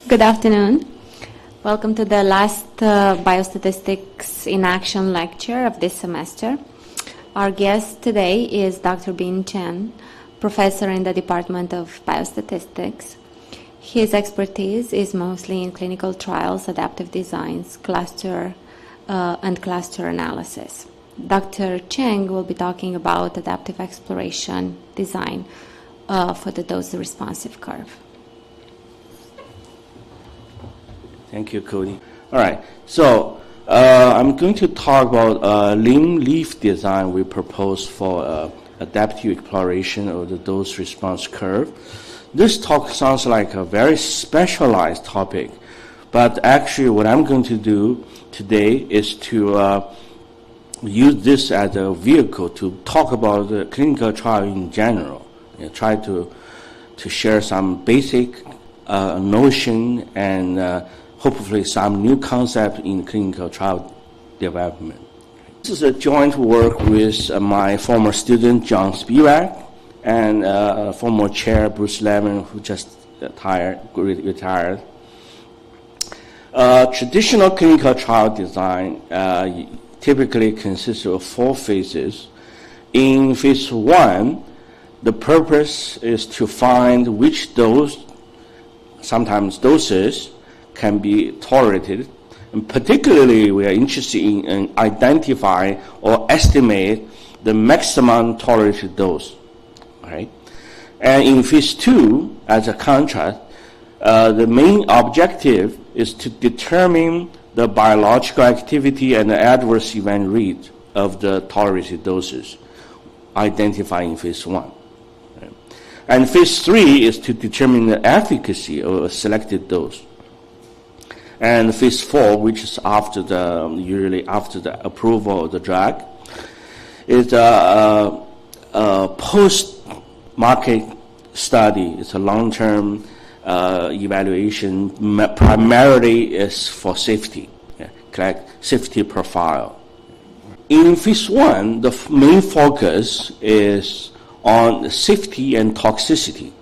Good afternoon. Welcome to the last Biostatistics in Action lecture of this semester. Our guest today is Dr. Cheng, professor in the Department of Biostatistics. His expertise is mostly in clinical trials, adaptive designs, cluster analysis. Dr. Cheng will be talking about adaptive exploration design for the dose-responsive curve. Thank you, Cody. All right, so I'm going to talk about limb leaf design we propose for adaptive exploration of the dose-response curve. This talk sounds like a very specialized topic, but actually what I'm going to do today is to use this as a vehicle to talk about the clinical trial in general, try to share some basic notion and hopefully some new concept in clinical trial development. This is a joint work with my former student, John Spivak, and former chair, Bruce Levin, who just retired. Traditional clinical trial design typically consists of 4 phases. In phase 1, the purpose is to find which dose, sometimes doses, can be tolerated, and particularly we are interested in identify or estimate the maximum tolerated dose. Right? And in phase 2, as a contrast, the main objective is to determine the biological activity and the adverse event rate of the tolerated doses identified in phase 1. Right? And phase 3 is to determine the efficacy of a selected dose. And phase 4, which is usually after the approval of the drug, is a post-market study. It's a long-term evaluation. Primarily is for safety, collect safety profile. In phase 1, the main focus is on safety and toxicity.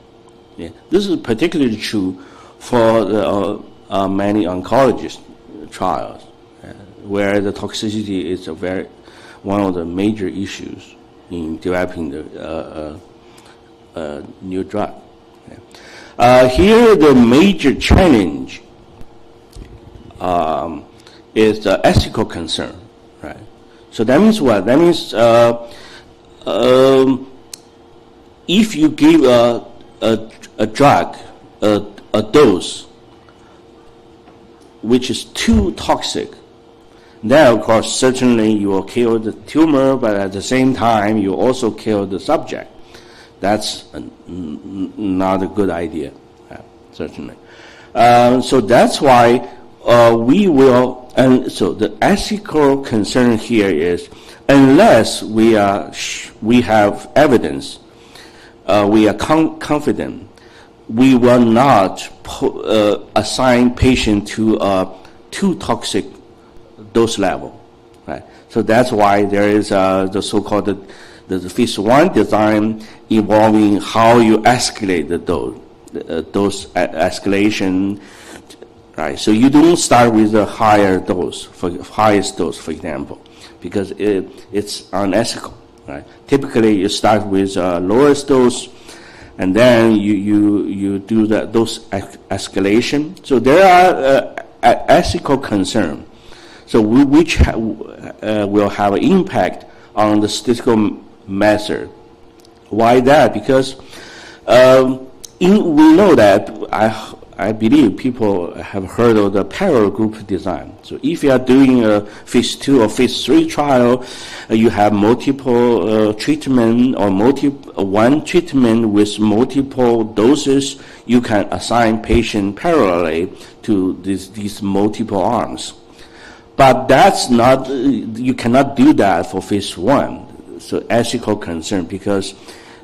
This is particularly true for the many oncologist trials, where the toxicity is one of the major issues in developing the new drug. Here, the major challenge is the ethical concern, right? So that means what? That means if you give a drug a dose which is too toxic, then of course certainly you will kill the tumor, but at the same time you also kill the subject. That's not a good idea, certainly. So that's why we will, and so the ethical concern here is, unless we have evidence, we are confident, we will not assign patient to a too toxic dose level, right? So that's why there is the so-called the phase 1 design involving how you escalate the dose escalation, right? So you don't start with a higher dose, highest dose, for example, because it's unethical, right? Typically, you start with lowest dose, and then you do that dose escalation. So there are ethical concerns, so which will have an impact on the statistical method. Why that? Because we know that I believe people have heard of the parallel group design. So if you are doing a phase 2 or phase 3 trial, you have multiple treatment or one treatment with multiple doses, you can assign patient parallelly to these multiple arms. But that's not, you cannot do that for phase 1. So ethical concern, because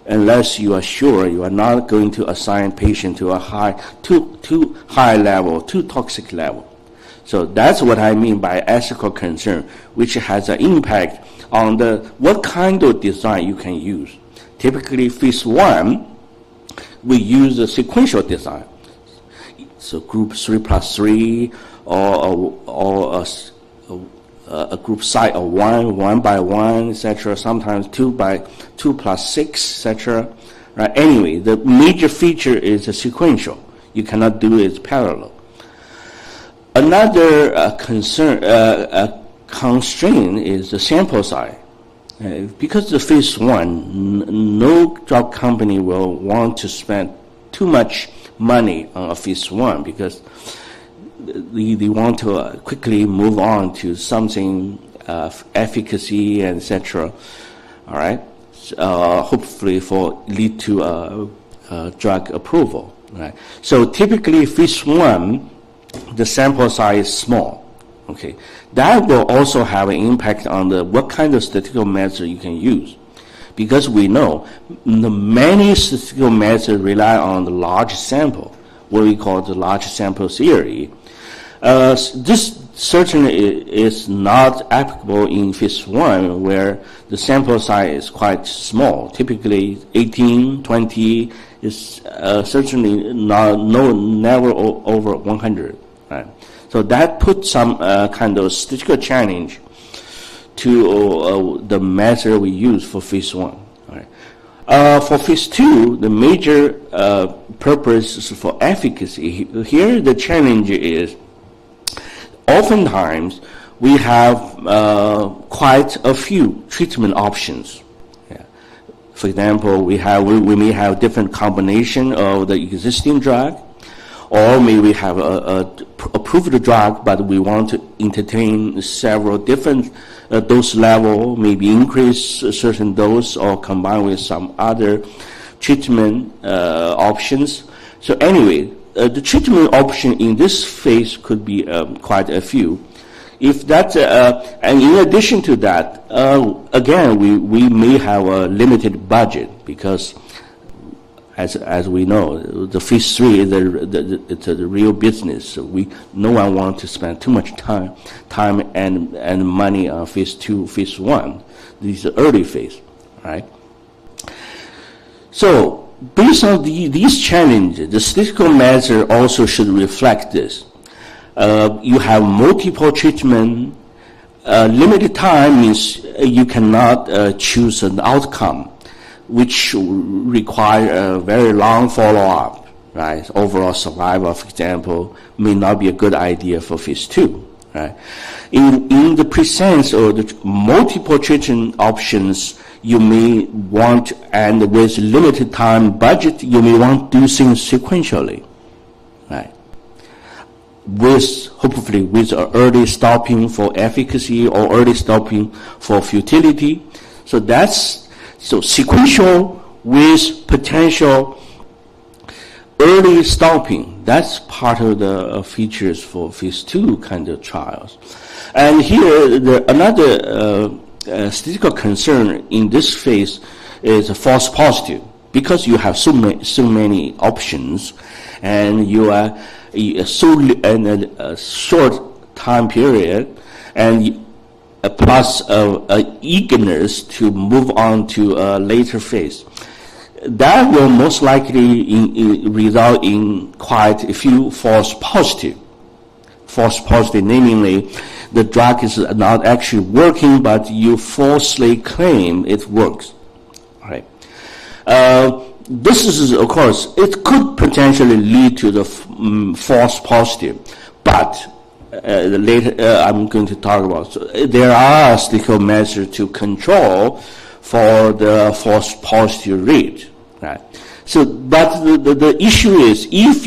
unless you are sure you are not going to assign patient to a too high level, too toxic level. So that's what I mean by ethical concern, which has an impact on what kind of design you can use. Typically, phase 1, we use a sequential design. so group 3+3, or a group size of 1 by 1, etc. Sometimes 2 by 2+6, etc. Right? Anyway, the major feature is sequential. You cannot do it parallel. Another constraint is the sample size. Because the phase 1, no drug company will want to spend too much money on a phase 1 because they want to quickly move on to something efficacy, etc. All right, hopefully lead to drug approval. Right. So typically, phase 1, the sample size is small. Okay, that will also have an impact on what kind of statistical method you can use, because we know the many statistical methods rely on the large sample, what we call the large sample theory. This certainly is not applicable in phase 1, where the sample size is quite small. Typically, 18, 20 is certainly never over 100. Right? So that puts some kind of statistical challenge to the method we use for phase 1. Right? For phase 2, the major purpose is for efficacy. Here the challenge is oftentimes we have quite a few treatment options. Yeah. For example, we may have different combination of the existing drug, or maybe we have a approved drug, but we want to entertain several different dose level, maybe increase a certain dose or combine with some other treatment options. So anyway, the treatment option in this phase could be quite a few. If that, and in addition to that, again, we may have a limited budget because, as we know, the phase 3 is it's a real business. So no one wants to spend too much time and money on phase 2, phase 1. This is the early phase, right? So based on these challenges, the statistical method also should reflect this. You have multiple treatment. Limited time means you cannot choose an outcome, which require a very long follow-up, right? Overall survival, for example, may not be a good idea for phase 2, right? In the presence of the multiple treatment options, you may want, and with limited time budget, you may want to do things sequentially, right? Hopefully with early stopping for efficacy or early stopping for futility. So sequential with potential early stopping, that's part of the features for phase 2 kind of trials. And here, another statistical concern in this phase is a false positive, because you have so many options, and you are so in a short time period, and plus eagerness to move on to a later phase. That will most likely result in quite a few false positive. False positive, namely, the drug is not actually working, but you falsely claim it works. Right? This is, of course, it could potentially lead to the false positive, but later I'm going to talk about. So there are statistical measures to control for the false positive rate, right? So, but the issue is, if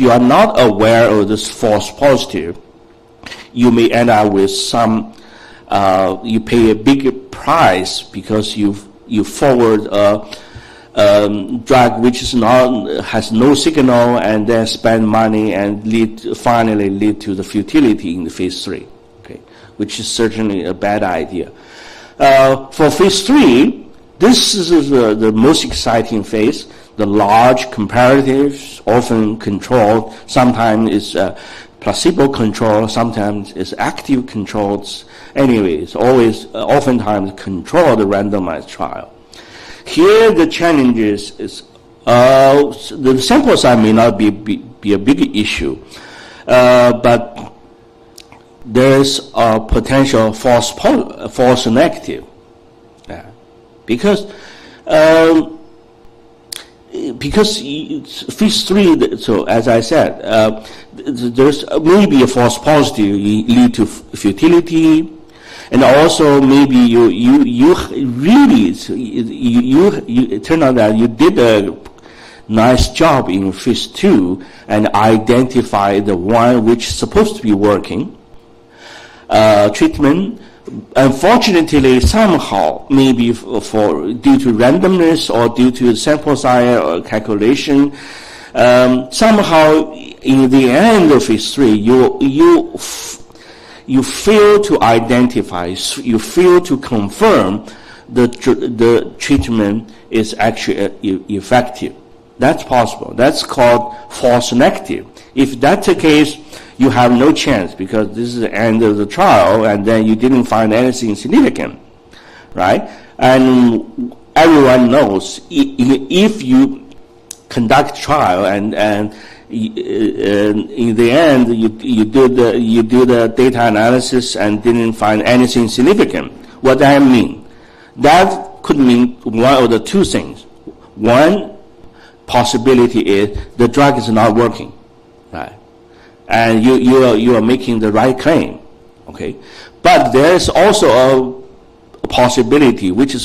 you are not aware of this false positive, you may end up with some. You pay a bigger price because you forward a drug which has no signal, and then spend money and finally lead to the futility in the phase 3, okay, which is certainly a bad idea. For phase 3, this is the most exciting phase. The large comparatives, often controlled, sometimes it's placebo controlled, sometimes it's active controlled. Anyway, it's always oftentimes controlled randomized trial. Here, the challenge is the sample size may not be be a big issue. But there's a potential false negative. Because phase 3, so as I said, there's maybe a false positive lead to futility, and also maybe you really it turned out that you did a nice job in phase 2 and identify the one which is supposed to be working treatment. Unfortunately, somehow, maybe due to randomness or due to sample size or calculation, somehow in the end of phase 3, you fail to identify, you fail to confirm the treatment is actually effective. That's possible. That's called false negative. If that's the case, you have no chance because this is the end of the trial and then you didn't find anything significant, right? And everyone knows if you conduct trial and in the end you do the data analysis and didn't find anything significant. What does that mean? That could mean one of the two things. One possibility is the drug is not working, right? And you are making the right claim, okay? But there's also a possibility which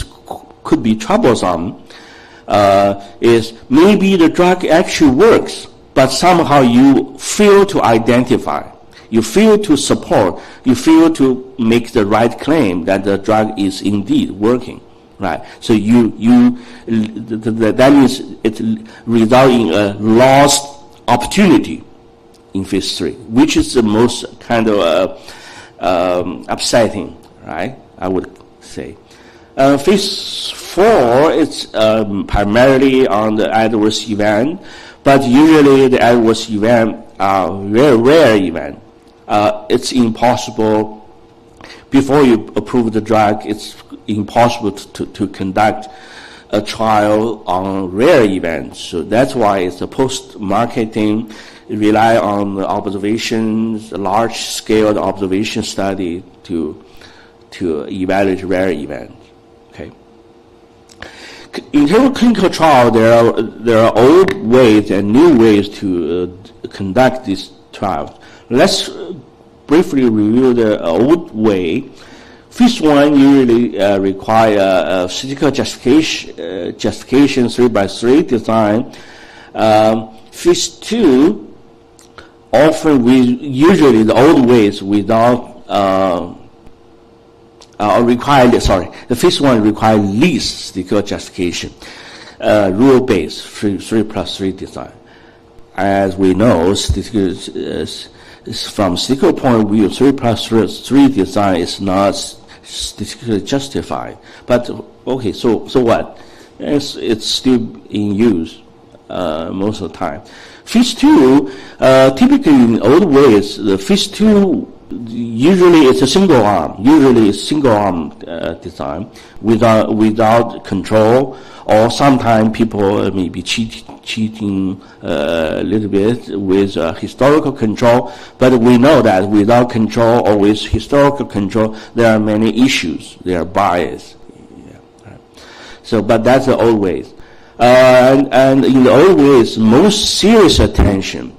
could be troublesome, is maybe the drug actually works, but somehow you fail to identify, you fail to support, you fail to make the right claim that the drug is indeed working, right? So that means it results in a lost opportunity in phase 3, which is the most kind of upsetting, right? I would say. Phase 4 is primarily on the adverse event, but usually the adverse event are very rare event. It's impossible, before you approve the drug, it's impossible to conduct a trial on rare events. So that's why it's a post-marketing, rely on the observations, large-scale observation study to evaluate rare events. Okay. In terms of clinical trial, there are old ways and new ways to conduct these trials. Let's briefly review the old way. Phase 1 usually require statistical justification 3x3 design. Phase 2 often usually the old ways without the phase 1 require least statistical justification, rule-based 3+3 design. As we know, from statistical point of view, 3+3 design is not statistically justified. But okay, so what? It's still in use most of the time. Phase 2, typically in old ways, the phase 2 usually it's a single arm. Usually it's single arm design without control, or sometimes people may be cheating a little bit with historical control. But we know that without control or with historical control, there are many issues. There are bias. Yeah, right. So, but that's the old ways. And in the old ways, most serious attention,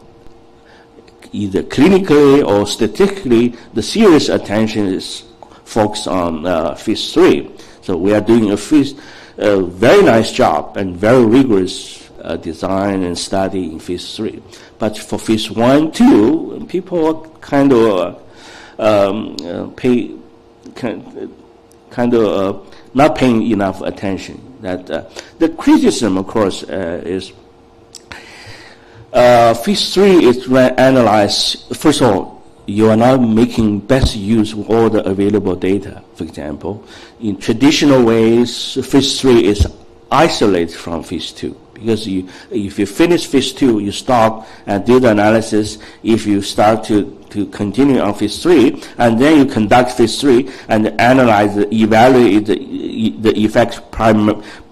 either clinically or statistically, the serious attention is focused on phase 3. So we are doing a very nice job and very rigorous design and study in phase 3. But for phase 1, 2, people kind of not paying enough attention. That the criticism, of course, is phase 3 is analyzed. First of all, you are not making best use of all the available data. For example, in traditional ways, phase 3 is isolated from phase 2. Because if you finish phase 2, you stop and do the analysis. If you start to continue on phase 3, and then you conduct phase 3 and evaluate the effect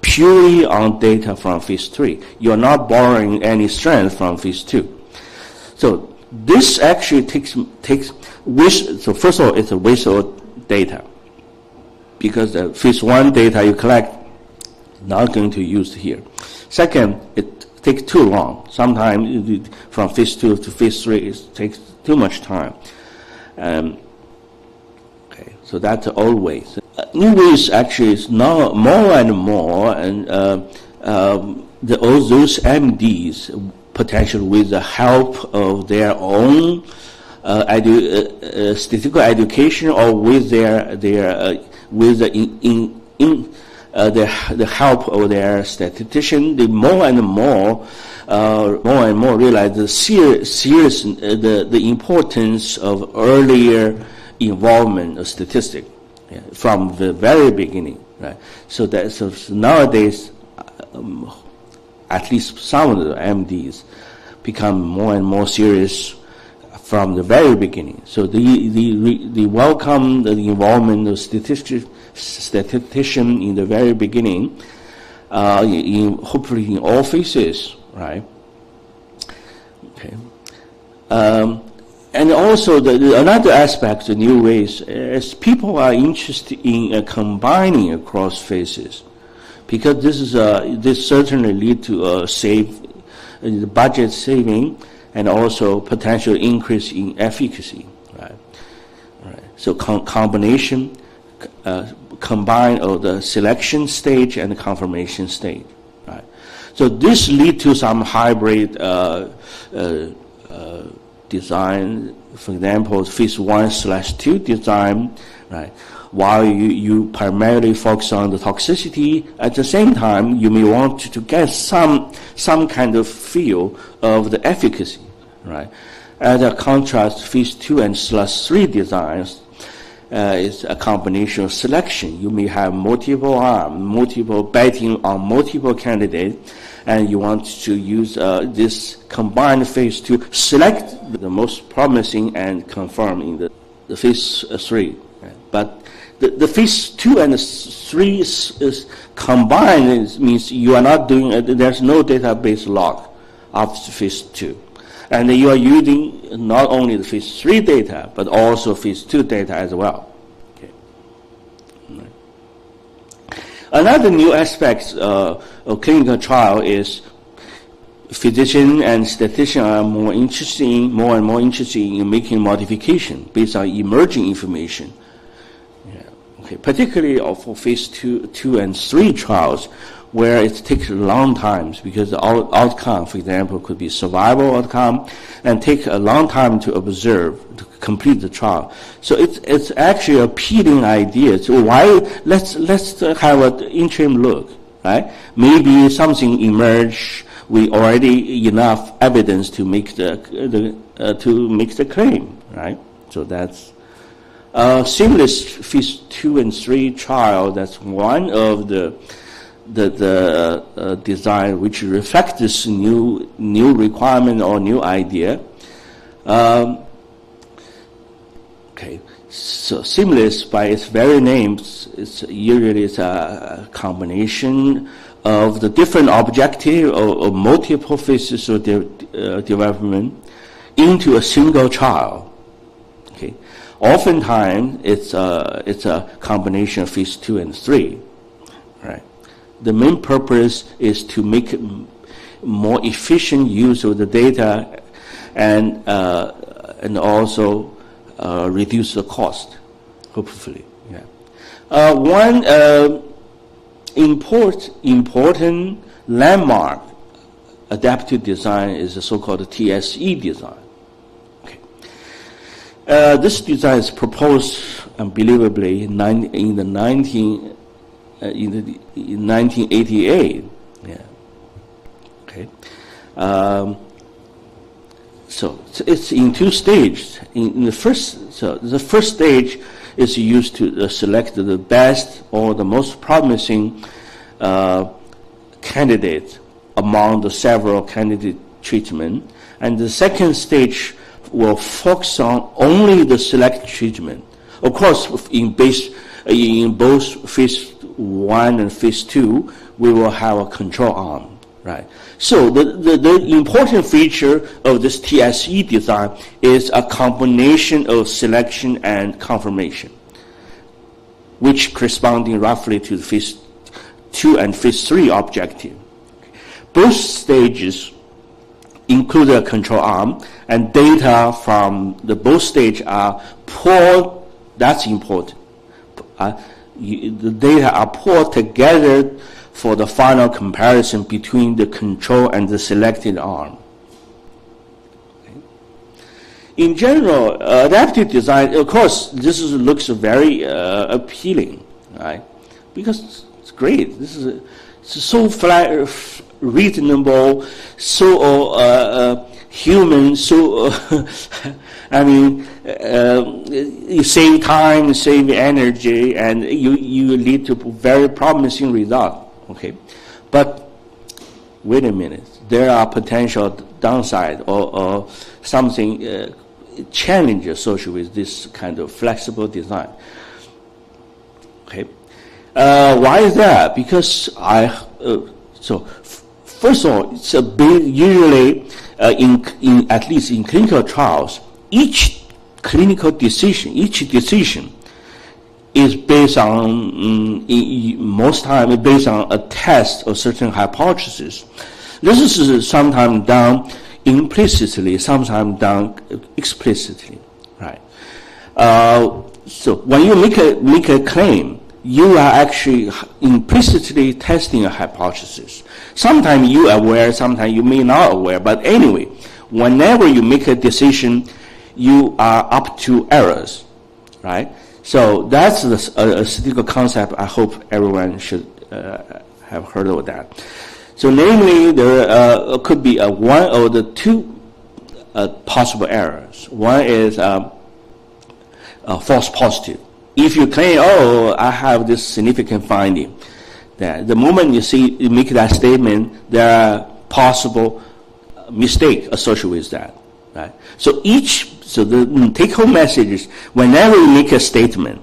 purely on data from phase 3. You are not borrowing any strength from phase 2. So this actually takes waste. So first of all, it's a waste of data because the phase 1 data you collect not going to use here. Second, it takes too long. Sometimes from phase 2 to phase 3 it takes too much time. Okay, so that's old ways. New ways actually is now more and more, and all those MDs potentially with the help of their own statistical education or with the help of their statistician, they more and more realize the the importance of earlier involvement of statistics from the very beginning, right? So nowadays, at least some of the MDs become more and more serious from the very beginning. So they welcome the involvement of statistician in the very beginning, hopefully in all phases, right? Okay. And also another aspect of new ways is people are interested in combining across phases, because this certainly lead to the budget saving and also potential increase in efficacy, right? Right. So combination, combine of the selection stage and the confirmation stage, right? So this lead to some hybrid design. For example, phase 1/2 design, right? While you primarily focus on the toxicity, at the same time you may want to get some kind of feel of the efficacy, right? As a contrast, phase 2 and /3 designs is a combination of selection. You may have multiple arms, multiple betting on multiple candidates, and you want to use this combined phase to select the most promising and confirm in the phase 3. Right? But the phase 2 and 3 is combined. Means you are not doing there's no database log of phase 2. And you are using not only the phase 3 data, but also phase 2 data as well. Okay. Right. Another new aspect of clinical trial is physician and statistician are more and more interested in making modification based on emerging information. Okay. Particularly for phase 2 and 3 trials, where it takes long times because the outcome, for example, could be survival outcome and take a long time to observe, to complete the trial. So it's actually a appealing idea. So why let's have an interim look, right? Maybe something emerge. We already enough evidence to make the claim, right? So that's seamless phase 2 and 3 trial. That's one of the design which reflects this new requirement or new idea. Okay, so seamless by its very name, it's usually a combination of the different objective of multiple phases of development into a single trial. Okay, oftentimes it's a combination of phase 2 and 3, right? The main purpose is to make more efficient use of the data and also reduce the cost, hopefully. Yeah. One important landmark adaptive design is the so-called TSE design. Okay. This design is proposed unbelievably in 1988. Yeah. Okay. So it's in 2 stages. The first stage is used to select the best or the most promising candidate among the several candidate treatment, and the second stage will focus on only the select treatment. Of course, in both phase 1 and phase 2, we will have a control arm, right? So the important feature of this TSE design is a combination of selection and confirmation, which corresponding roughly to the phase 2 and phase 3 objective. Both stages include a control arm, and data from both stages are poured. That's important. The data are poured together for the final comparison between the control and the selected arm. Okay. In general, adaptive design, of course, looks very appealing, right? Because it's great. This is it's so reasonable, so human, so I mean, you save time, save energy, and you lead to very promising result. Okay, but wait a minute. There are potential downside or something challenge associated with this kind of flexible design. Okay, why is that? Because first of all, it's a big, usually in at least in clinical trials, each decision is based on most time based on a test of certain hypothesis. This is sometimes done implicitly, sometimes done explicitly, right? So when you make a claim, you are actually implicitly testing a hypothesis. Sometimes you are aware, sometimes you may not aware, but anyway, whenever you make a decision, you are up to errors, right? So that's a statistical concept. I hope everyone should have heard of that. So namely, there could be one of the two possible errors. One is a false positive. If you claim, oh, I have this significant finding, that the moment you make that statement, there are possible mistakes associated with that, right? So the take-home message is, whenever you make a statement,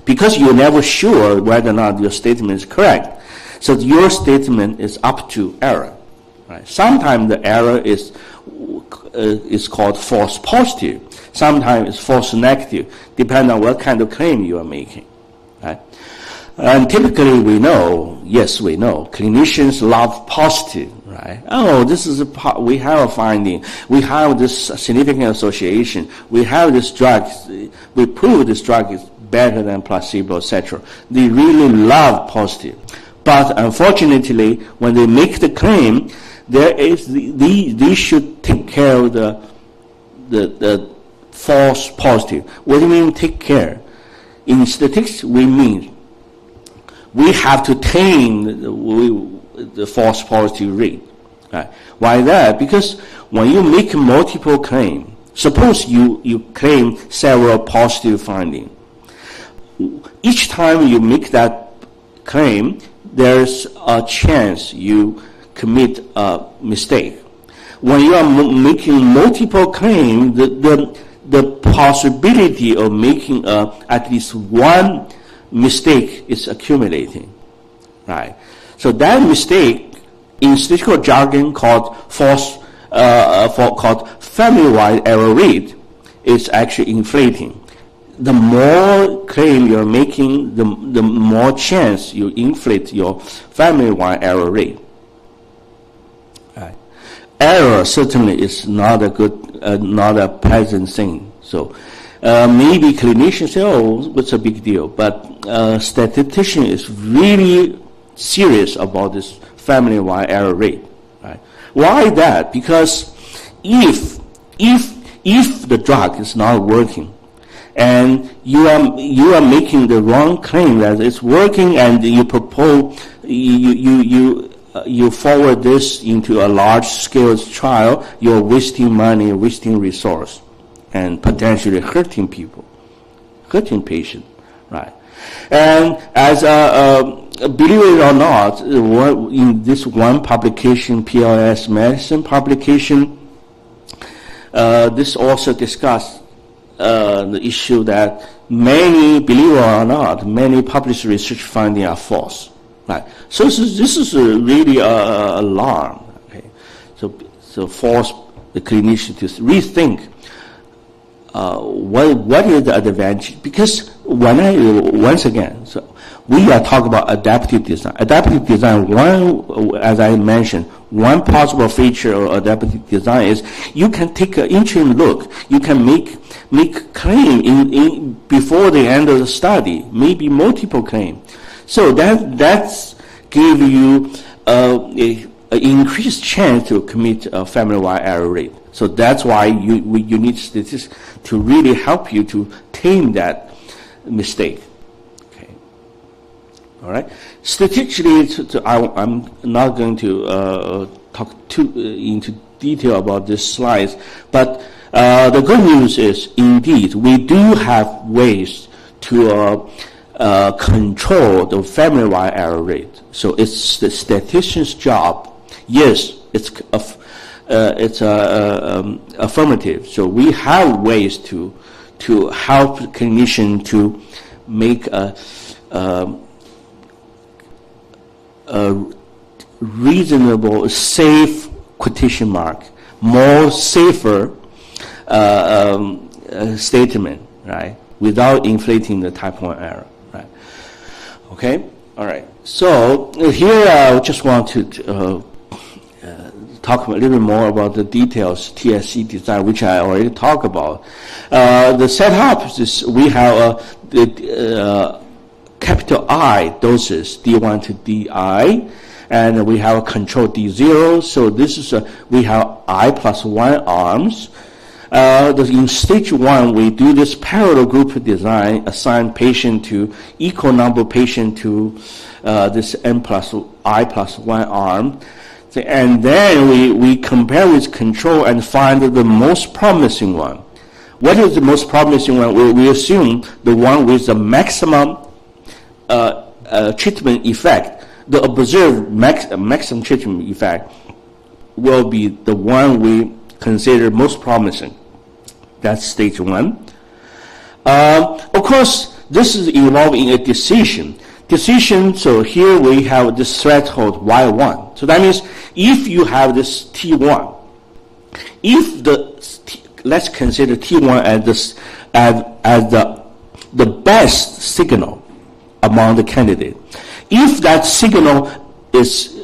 because you're never sure whether or not your statement is correct, so your statement is up to error, right? Sometimes the error is called false positive. Sometimes it's false negative, depending on what kind of claim you are making, right? And typically we know, clinicians love positive, right? Oh, we have a finding. We have this significant association. We have this drug. We prove this drug is better than placebo, etc. They really love positive. But unfortunately, when they make the claim, they should take care of the false positive. What do you mean take care? In statistics, we mean we have to tame the false positive rate. Right? Why that? Because when you make multiple claims, suppose you claim several positive findings. Each time you make that claim, there's a chance you commit a mistake. When you are making multiple claims, the possibility of making at least one mistake is accumulating, right? So that mistake, in statistical jargon called familywise error rate, is actually inflating. The more claim you're making, the more chance you inflate your familywise error rate. Right. Error certainly is not a good, not a pleasant thing. So maybe clinicians say, "Oh, what's a big deal?" But statistician is really serious about this family-wide error rate. Right? Why that? Because if the drug is not working, and you are making the wrong claim that it's working, and you propose you forward this into a large-scale trial, you're wasting money, wasting resource, and potentially hurting people, hurting patients, right? And as believe it or not, in this one publication, PLS Medicine publication, this also discussed the issue that many, believe it or not, many published research findings are false. Right. So this is really alarm. Okay. So force the clinician to rethink what is the advantage? Because once again, so we are talking about adaptive design. Adaptive design, as I mentioned, one possible feature of adaptive design is you can take an interim look. You can make claim in before the end of the study, maybe multiple claim. So that's give you an increased chance to commit a family-wide error rate. So that's why you need statistics to really help you to tame that mistake. Okay. All right. Statistically, I'm not going to talk into detail about this slides, but the good news is, indeed, we do have ways to control the family-wide error rate. So it's the statistician's job. Yes, it's affirmative. So we have ways to help clinician to make a reasonable, safe quotation mark, more safer statement, right? Without inflating the type 1 error, right? Okay, all right. So here I just want to talk a little bit more about the details TSE design, which I already talked about. The setup is we have the capital I doses, D1 to DI, and we have a control D0. So this is we have I plus 1 arms. In stage 1, we do this parallel group design, assign patient to equal number of patient to this N plus I plus 1 arm. And then we compare with control and find the most promising one. What is the most promising one? We assume the one with the maximum treatment effect. The observed maximum treatment effect will be the one we consider most promising. That's stage 1. Of course, this is involving a decision. So here we have this threshold Y1. So that means if you have this T1, let's consider T1 as the best signal among the candidate. If that signal is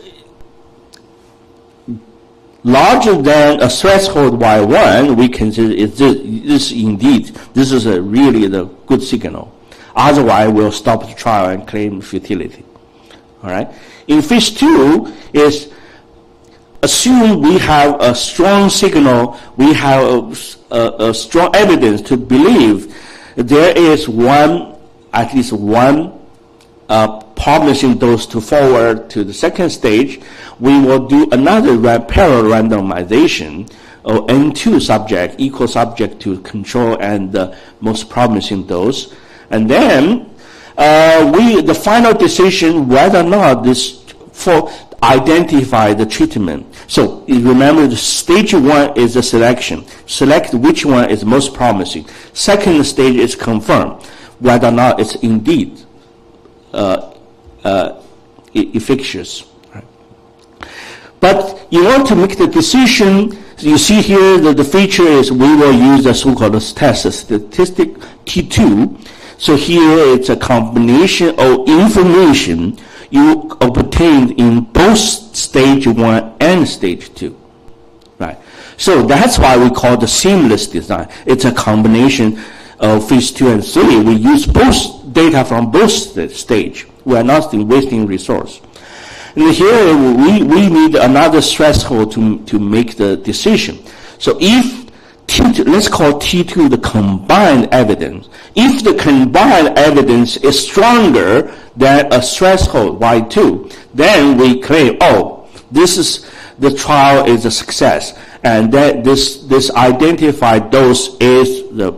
larger than a threshold Y1, we consider this is really the good signal. Otherwise, we'll stop the trial and claim futility. All right. In phase 2 is assume we have a strong signal, we have a strong evidence to believe there is at least one promising dose to forward to the second stage. We will do another parallel randomization of N2 subject, equal subject to control and the most promising dose. And then the final decision whether or not this identify the treatment. So remember, the stage 1 is the selection. Select which one is most promising. Second stage is confirm whether or not it's indeed efficacious. Right? But in order to make the decision, you see here that the feature is we will use the so-called test statistic T2. So here it's a combination of information you obtained in both stage 1 and stage 2. Right? So that's why we call the seamless design. It's a combination of phase 2 and 3. We use both data from both stage. We are not wasting resource. And here we need another threshold to make the decision. So if T2, let's call T2 the combined evidence. If the combined evidence is stronger than a threshold Y2, then we claim, the trial is a success, and that this identified dose is the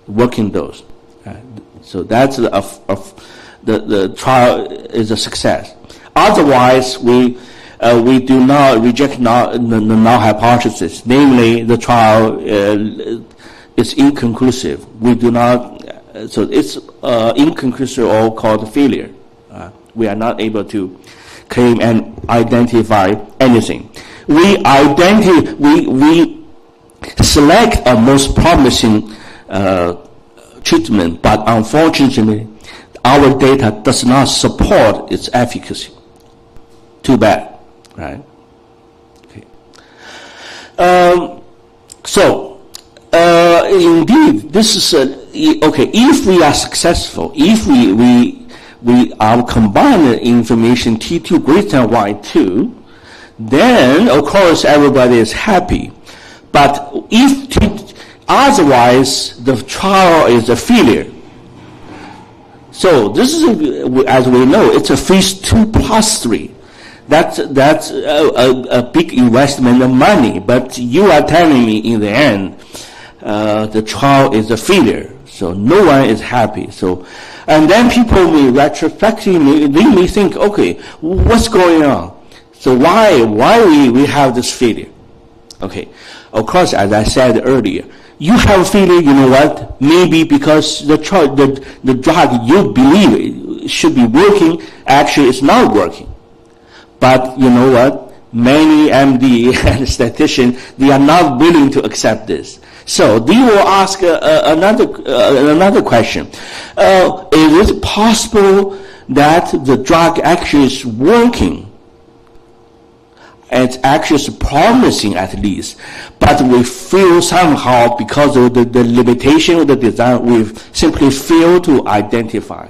working dose. So that's the trial is a success. Otherwise, we do not reject the null hypothesis, namely the trial is inconclusive. We do not, so it's inconclusive or called failure. We are not able to claim and identify anything. We select a most promising treatment, but unfortunately, our data does not support its efficacy. Too bad, right? Okay. Indeed, this is okay. If we are successful, if we are combined information T2 greater than Y2, then of course everybody is happy. But if otherwise the trial is a failure. So this is, as we know, it's a phase 2+3. That's a big investment of money. But you are telling me in the end, the trial is a failure. So no one is happy. So, and then people may retrospectively, they may think, okay, what's going on? So why we have this failure? Okay, of course, as I said earlier, you have failure, you know what? Maybe because the drug you believe should be working, actually it's not working. But you know what? Many MD and statisticians, they are not willing to accept this. So they will ask another question. Is it possible that the drug actually is working? It's actually promising at least, but we feel somehow because of the limitation of the design, we simply fail to identify.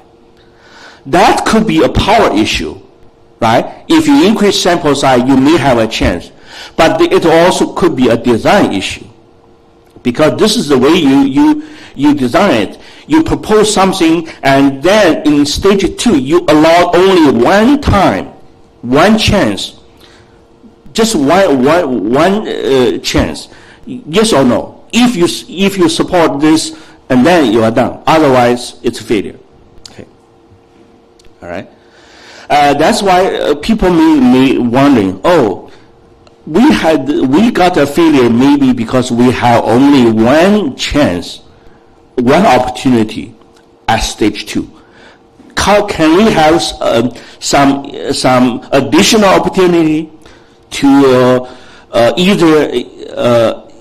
That could be a power issue, right? If you increase sample size, you may have a chance, but it also could be a design issue, because this is the way you design it. You propose something, and then in stage 2, you allow only one time, one chance. Just one chance, yes or no. If you support this, and then you are done. Otherwise, it's a failure. Okay. All right. That's why people may wondering, oh, we got a failure maybe because we have only one chance, one opportunity at stage 2. Can we have some additional opportunity to either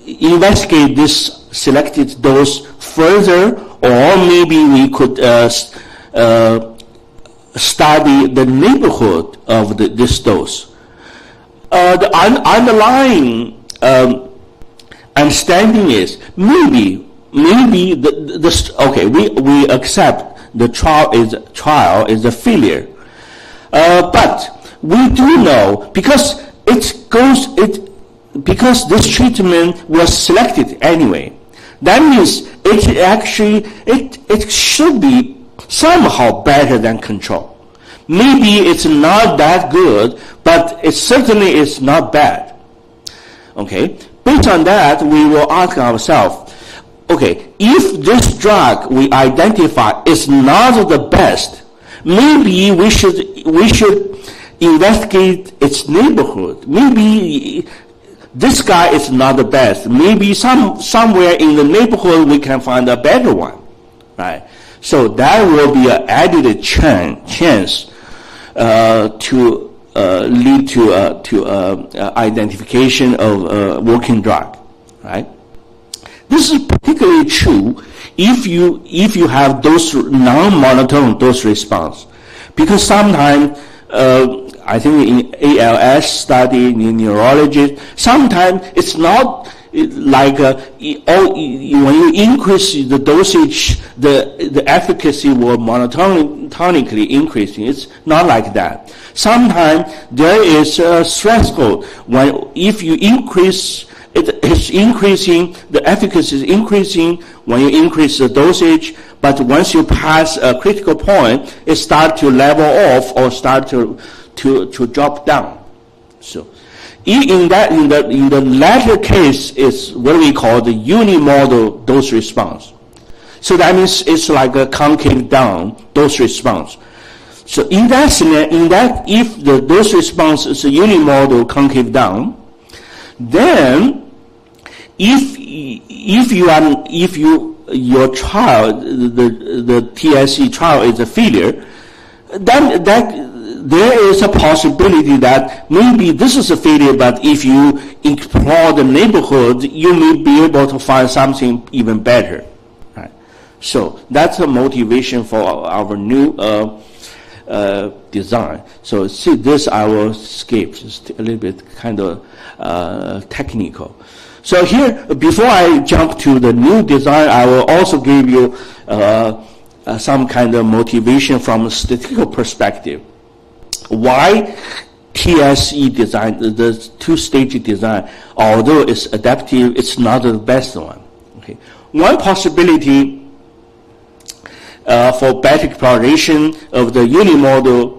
investigate this selected dose further, or maybe we could study the neighborhood of this dose. The underlying understanding is maybe okay, we accept the trial is a failure, but we do know because because this treatment was selected anyway. That means it should be somehow better than control. Maybe it's not that good, but it certainly is not bad. Okay, based on that, we will ask ourselves, okay, if this drug we identify is not the best, maybe we should investigate its neighborhood. Maybe this guy is not the best. Maybe somewhere in the neighborhood we can find a better one, right? So that will be an added chance to lead to identification of a working drug, right? This is particularly true if you have those non-monotonic dose response, because sometimes I think in ALS study in neurology, sometimes it's not like when you increase the dosage, the efficacy will monotonically increasing. It's not like that. Sometimes there is a threshold when if you increase, it's increasing, the efficacy is increasing when you increase the dosage, but once you pass a critical point, it starts to level off or start to drop down. So in the latter case is what we call the unimodal dose response. So that means it's like a concave down dose response. So in that scenario, if the dose response is a unimodal concave down, then if your trial, the TSE trial is a failure, then there is a possibility that maybe this is a failure, but if you explore the neighborhood, you may be able to find something even better. Right? So that's a motivation for our new design. So see this I will skip, just a little bit kind of technical. So here, before I jump to the new design, I will also give you some kind of motivation from a statistical perspective. Why TSE design, the two-stage design, although it's adaptive, it's not the best one. Okay. One possibility for better exploration of the unimodal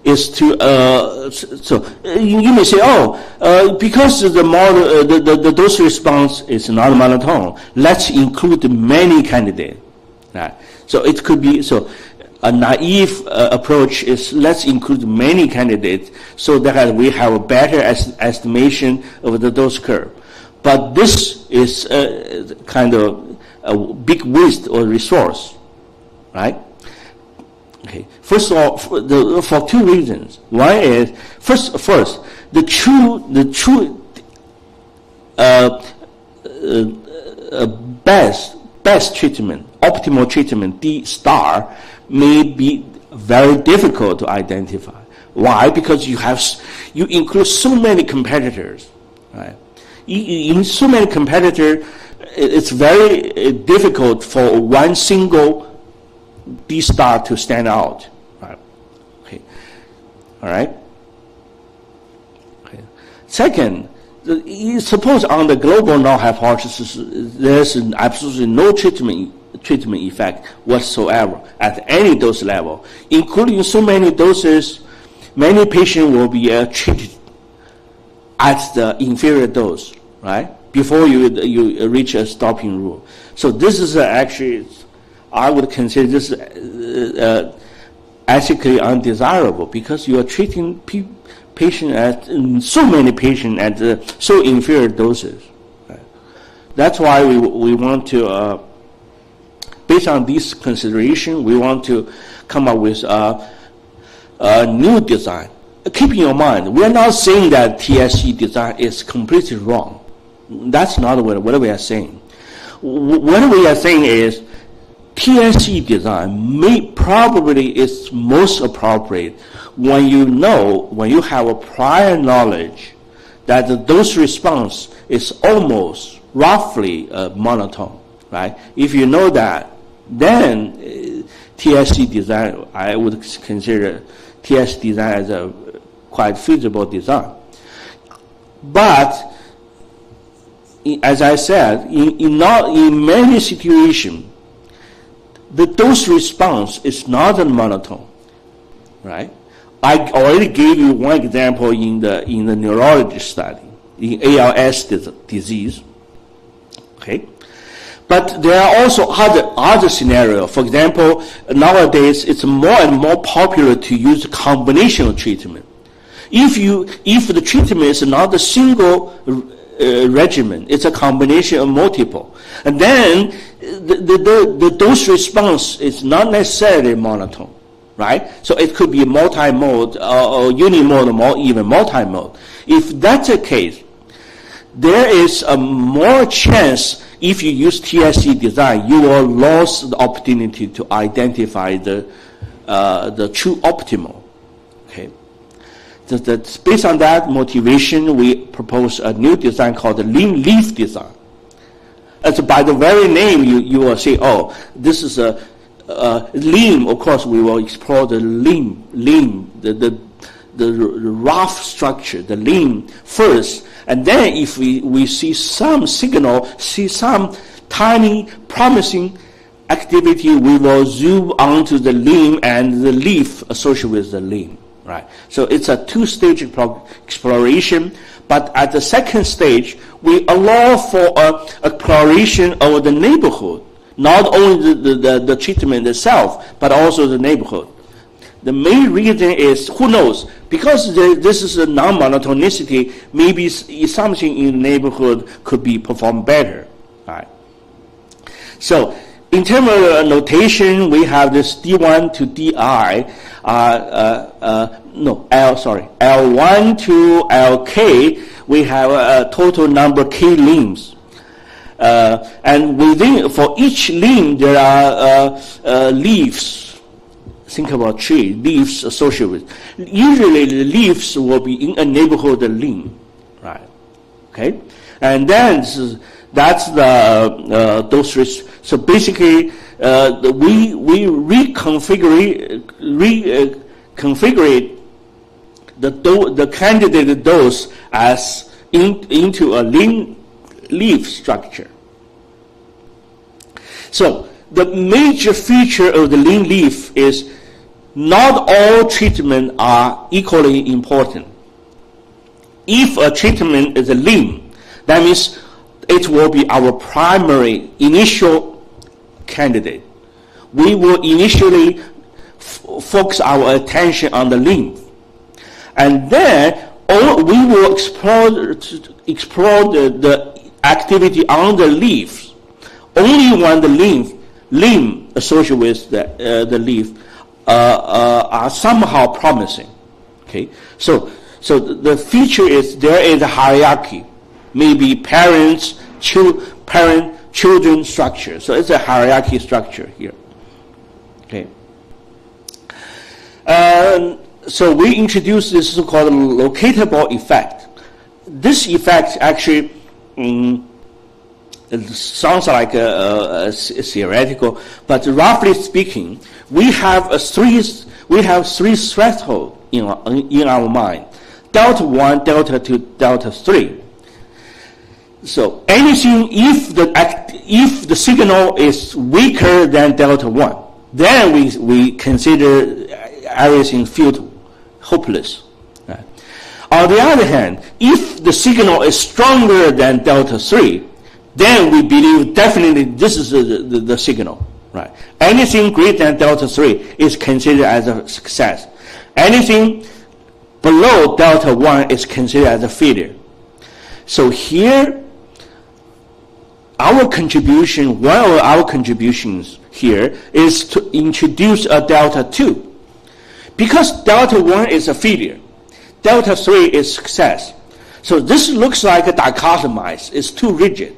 is to you may say, because the model the dose response is not monotone, let's include many candidates. Right? So it could be a naive approach is let's include many candidates so that we have a better estimation of the dose curve. But this is kind of a big waste or resource, right? Okay. First of all, for two reasons. One is first the true best treatment, optimal treatment, D star, may be very difficult to identify. Why? Because you include so many competitors, right? In so many competitors, it's very difficult for one single D star to stand out. Right? Okay. All right. Okay. Second, suppose on the global null hypothesis, there's absolutely no treatment effect whatsoever at any dose level, including so many doses, many patients will be treated at the inferior dose, right? Before you reach a stopping rule. So this is actually, I would consider this ethically undesirable because you are treating so many patients at so inferior doses. Right? That's why we want to, based on this consideration, we want to come up with a new design. Keep in mind, we are not saying that TSE design is completely wrong. That's not what we are saying. What we are saying is TSE design probably is most appropriate when you have a prior knowledge that the dose response is almost roughly monotone, right? If you know that, then TSE design, I would consider TSE design as a quite feasible design. But as I said, in many situations, the dose response is not a monotone, right? I already gave you one example in the neurology study, in ALS disease, okay? But there are also other scenarios. For example, nowadays it's more and more popular to use combination of treatment. If the treatment is not a single regimen, it's a combination of multiple, and then the dose response is not necessarily monotone, right? So it could be multi-mode or unimodal or even multi-mode. If that's the case, there is a more chance if you use TSE design, you will lose the opportunity to identify the true optimal. Okay. Based on that motivation, we propose a new design called the leaf design. As by the very name, you will say, oh, this is a limb. Of course, we will explore the limb, the rough structure, the limb first. And then if we see some signal, see some tiny promising activity, we will zoom onto the limb and the leaf associated with the limb. Right. So it's a two-stage exploration, but at the second stage, we allow for exploration of the neighborhood, not only the treatment itself, but also the neighborhood. The main reason is, who knows, because this is a non-monotonicity, maybe something in the neighborhood could be performed better. Right. So in terms of notation, we have this D1 to DI, L1 to LK, we have a total number K limbs. And for each limb, there are leaves. Think about tree, leaves associated with. Usually the leaves will be in a neighborhood limb, right? Okay? And then that's those risks. So basically, we reconfigure the candidate dose as into a leaf structure. So the major feature of the lean leaf is not all treatments are equally important. If a treatment is a lean, that means it will be our primary initial candidate. We will initially focus our attention on the lymph. And then we will explore the activity on the leaves. Only when the limb associated with the leaf are somehow promising. Okay, so the feature is there is a hierarchy, maybe parent-children structure. So it's a hierarchy structure here. Okay. So we introduced this so-called locatable effect. This effect actually it sounds like a theoretical, but roughly speaking, we have three thresholds in our mind: delta 1, delta 2, delta 3. So anything if the signal is weaker than delta 1, then we consider everything futile, hopeless. Right? On the other hand, if the signal is stronger than delta 3, then we believe definitely this is the signal. Right? Anything greater than delta 3 is considered as a success. Anything below delta 1 is considered as a failure. So here, one of our contributions here is to introduce a delta 2. Because delta 1 is a failure, delta 3 is success. So this looks like a dichotomized, it's too rigid.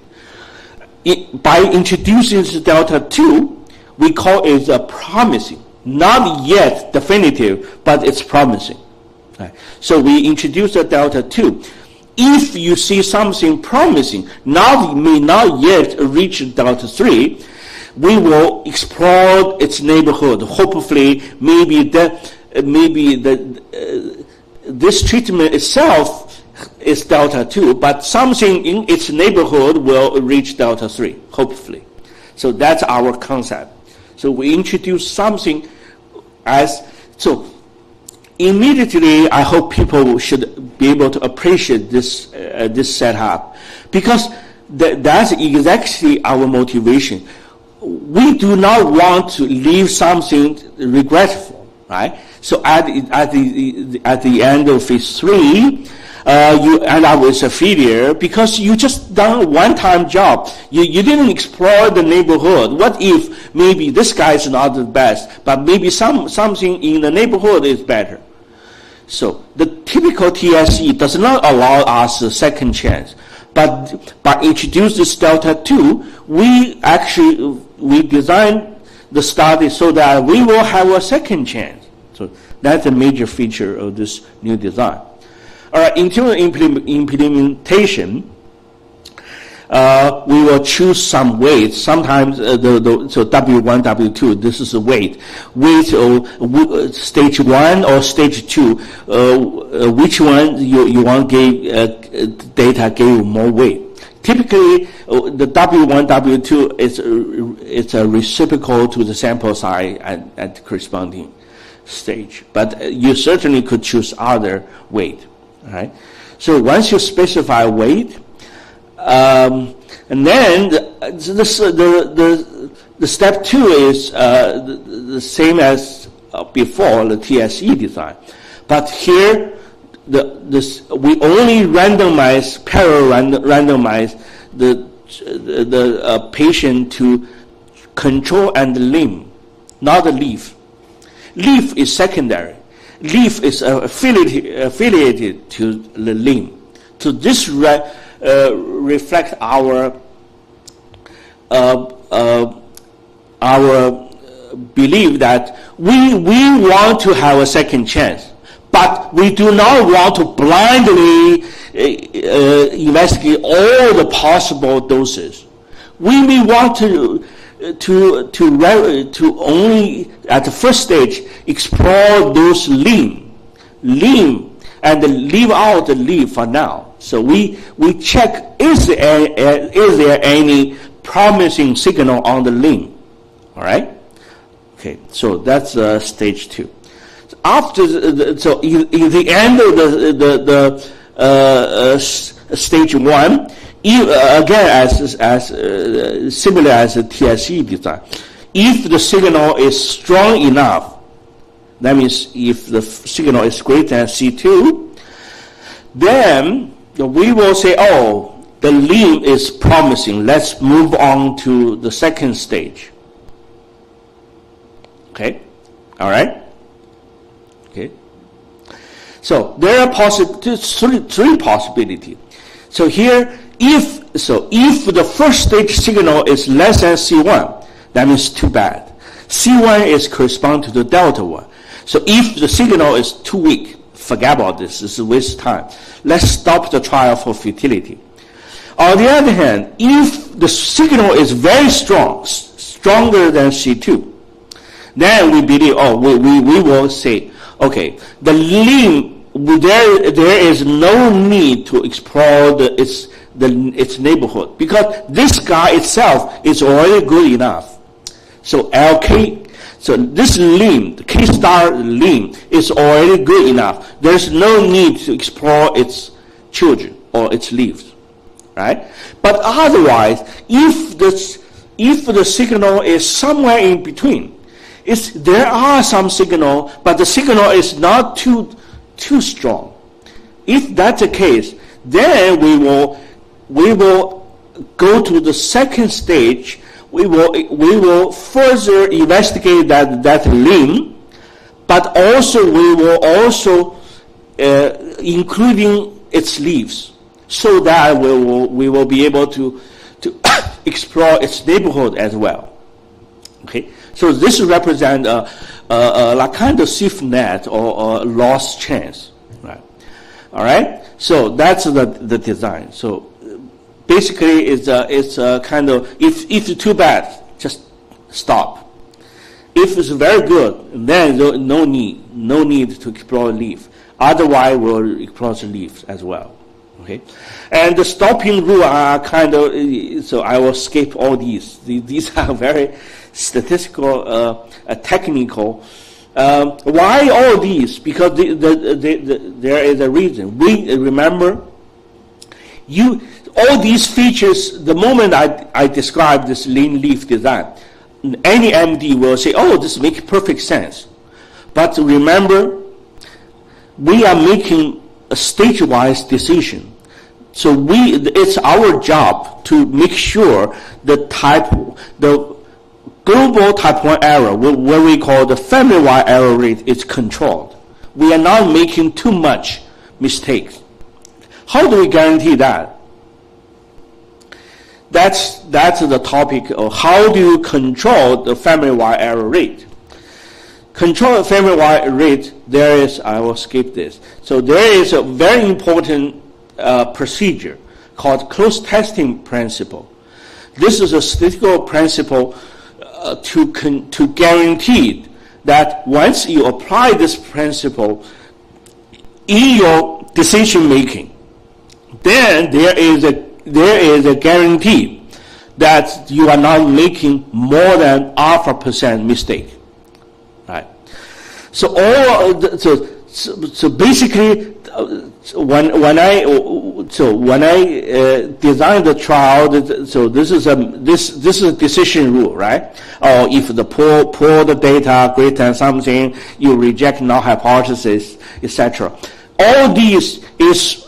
By introducing this delta 2, we call it a promising, not yet definitive, but it's promising. Right. So we introduce a delta 2. If you see something promising, may not yet reach delta 3, we will explore its neighborhood. Hopefully, this treatment itself is delta 2, but something in its neighborhood will reach delta 3, hopefully. So that's our concept. So we introduce something so immediately I hope people should be able to appreciate this setup, because that's exactly our motivation. We do not want to leave something regretful, right? So at the end of phase 3, you end up with a failure because you just done a one-time job. You didn't explore the neighborhood. What if maybe this guy is not the best, but maybe something in the neighborhood is better? So the typical TSE does not allow us a second chance. But by introducing this delta 2, we design the study so that we will have a second chance. So that's a major feature of this new design. All right, in terms of implementation, we will choose some weight. Sometimes so W1, W2, this is a weight. Weight of stage 1 or stage 2, which one you want data gave more weight. Typically, the W1, W2 is a reciprocal to the sample size at the corresponding stage. But you certainly could choose other weight. Right? So once you specify weight, and then the step 2 is the same as before the TSE design, but here we only randomize the patient to control and limb, not the leaf. Leaf is secondary. Leaf is affiliated to the limb. So this reflects our belief that we want to have a second chance, but we do not want to blindly investigate all the possible doses. We may want to only at the first stage explore those limb, and leave out the leaf for now. So we check, is there any promising signal on the limb? All right. Okay. So that's stage 2. So after so in the end of the stage 1, again as similar as the TSE design, if the signal is strong enough, that means if the signal is greater than C2, then we will say, oh, the limb is promising. Let's move on to the second stage. Okay? All right? Okay? So there are three possibilities. So here, if the first stage signal is less than C1, that means too bad. C1 is correspond to the delta 1. So if the signal is too weak, forget about this. This is a waste of time. Let's stop the trial for futility. On the other hand, if the signal is very strong, stronger than C2, then we believe, we will say, okay, the limb, there is no need to explore its neighborhood, because this guy itself is already good enough. So so this limb, the K star limb, is already good enough. There's no need to explore its children or its leaves, right? But otherwise, if the signal is somewhere in between, there are some signal, but the signal is not too strong. If that's the case, then we will go to the second stage. We will further investigate that limb, but also we will also including its leaves, so that we will be able to explore its neighborhood as well. Okay, so this represents a kind of safety net or a lost chance, right? All right, so that's the design. So basically, it's a kind of, if it's too bad, just stop. If it's very good, then no need to explore the leaf. Otherwise, we'll explore the leaves as well. Okay, and the stopping rule are kind of, so I will skip all these. These are very statistical, technical. Why all these? Because there is a reason. We remember all these features. The moment I describe this lean leaf design, any MD will say, "Oh, this makes perfect sense." But remember, we are making a stage-wise decision. So it's our job to make sure the global type 1 error, what we call the family-wide error rate, is controlled. We are not making too much mistakes. How do we guarantee that? That's the topic of how do you control the family-wide error rate. Control the family-wide rate, I will skip this. So there is a very important procedure called close testing principle. This is a statistical principle to guarantee that once you apply this principle in your decision making, then there is a guarantee that you are not making more than % mistake, right? So basically, when I designed the trial, so this is a decision rule, right? Or if the poor the data greater than something, you reject null hypothesis, etc. All these is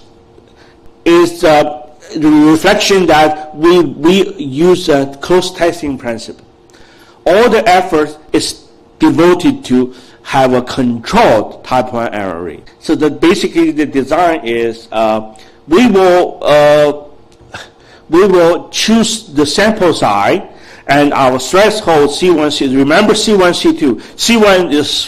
the reflection that we use a close testing principle. all the effort is devoted to have a controlled type 1 error rate. So basically the design is we will choose the sample size and our threshold C1, C2. Remember C1, C2. C1 is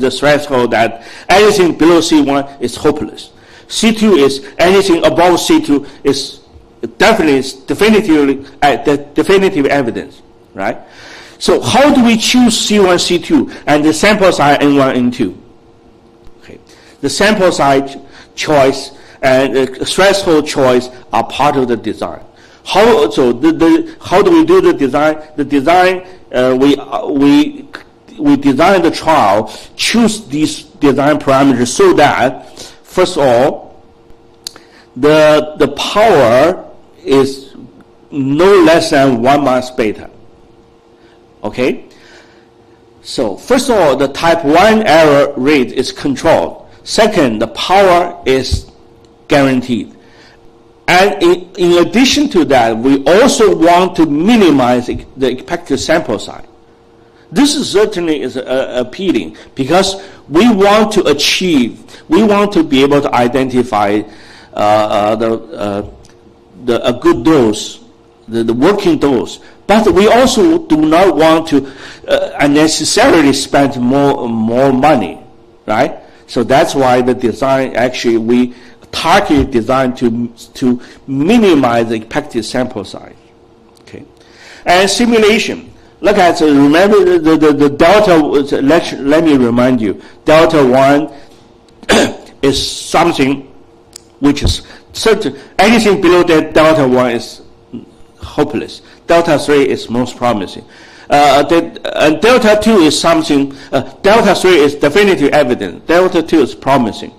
the threshold that anything below C1 is hopeless. C2 is anything above C2 is definitively definitive evidence, right? So how do we choose C1, C2 and the sample size N1, N2? Okay, the sample size choice and the threshold choice are part of the design. How do we do the design? The design we design the trial, choose these design parameters so that first of all the power is no less than 1 mass beta. Okay? So first of all, the type 1 error rate is controlled. Second, the power is guaranteed. And in addition to that, we also want to minimize the expected sample size. This is certainly is appealing because we want to be able to identify a good dose, the working dose. But we also do not want to unnecessarily spend more money, right? So that's why the design actually we target design to minimize the expected sample size. Okay, and simulation. Look at remember the delta. Let me remind you, delta 1 is something which is certain. Anything below that delta 1 is hopeless. Delta 3 is most promising. And delta 2 is something. Delta 3 is definitive evidence. Delta 2 is promising.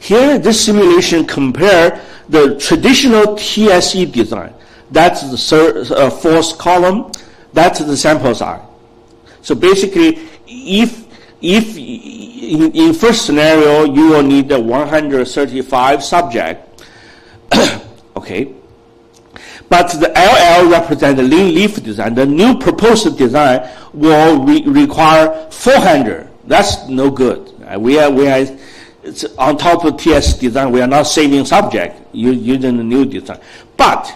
Here, this simulation compare the traditional TSE design. That's the fourth column. That's the sample size. So basically, if in first scenario you will need 135 subject, okay. But the LL represents the lean leaf design. The new proposed design will require 400. That's no good. We are. It's on top of TS design, we are not saving subject using the new design. But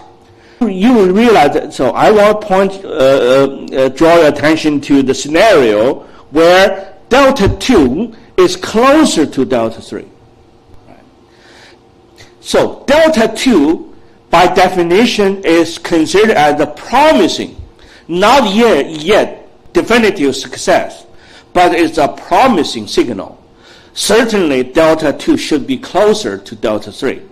you will realize that, so I want to draw your attention to the scenario where delta 2 is closer to delta 3. Right. So delta 2, by definition, is considered as a promising, not yet definitive success, but it's a promising signal. Certainly, delta 2 should be closer to delta 3,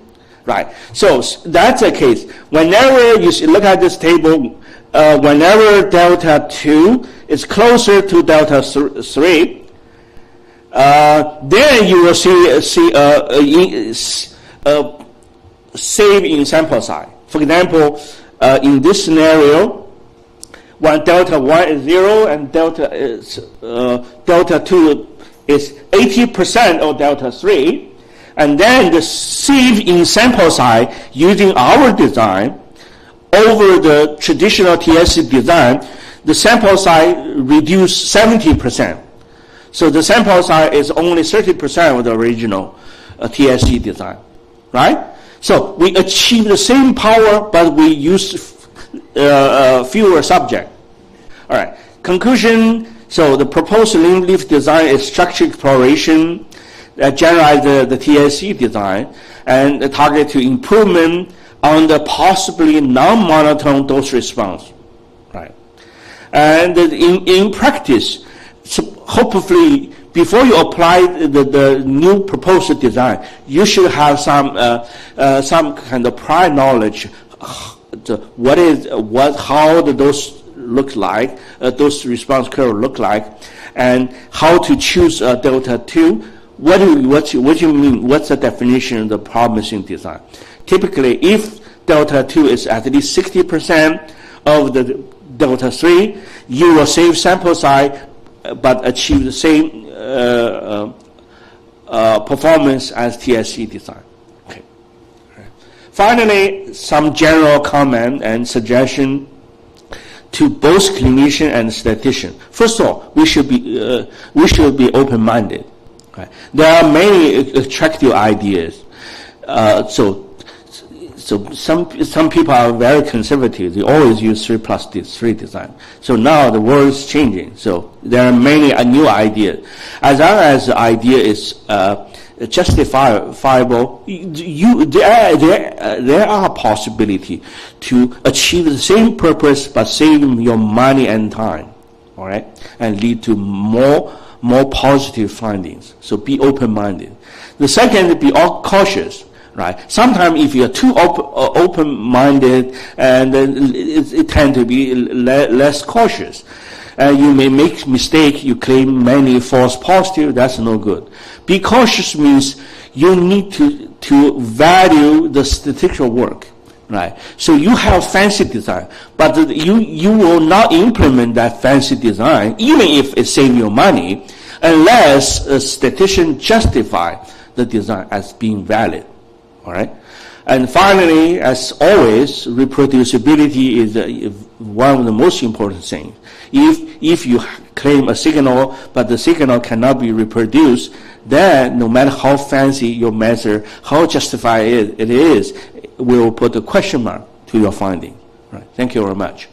right? So that's the case. Whenever you look at this table, whenever delta 2 is closer to delta 3, then you will see save in sample size. For example, in this scenario, when delta 1 is 0 and delta 2 is 80% of delta 3, and then the save in sample size using our design over the traditional TSE design, the sample size reduced 70%. So the sample size is only 30% of the original TSE design, right? So we achieve the same power, but we use fewer subjects. All right, conclusion. So the proposed lean leaf design is structure exploration that generalize the TSE design and target to improvement on the possibly non-monotone dose response, right? And in practice, so hopefully before you apply the new proposed design, you should have some kind of prior knowledge how the dose look like, those response curve look like, and how to choose delta 2. What do you mean? What's the definition of the promising design? Typically, if delta 2 is at least 60% of the delta 3, you will save sample size but achieve the same performance as TSE design. Okay. Finally, some general comment and suggestion. to both clinician and statistician. First of all, we should be open-minded. Right? There are many attractive ideas. So some people are very conservative. They always use 3+3 design. So now the world is changing. So there are many new ideas. As long as the idea is justifiable, there are possibility to achieve the same purpose but saving your money and time, all right, and lead to more positive findings. So be open-minded. The second, be cautious. Right. Sometimes if you're too open-minded, and then it tends to be less cautious. You may make mistake. You claim many false positives. That's no good. Be cautious means you need to value the statistical work. Right. So you have fancy design, but you will not implement that fancy design, even if it saves you money, unless a statistician justify the design as being valid. All right. And finally, as always, reproducibility is one of the most important things. If you claim a signal, but the signal cannot be reproduced, then no matter how fancy your method, how justified it is, will put a question mark to your finding. Right. Thank you very much.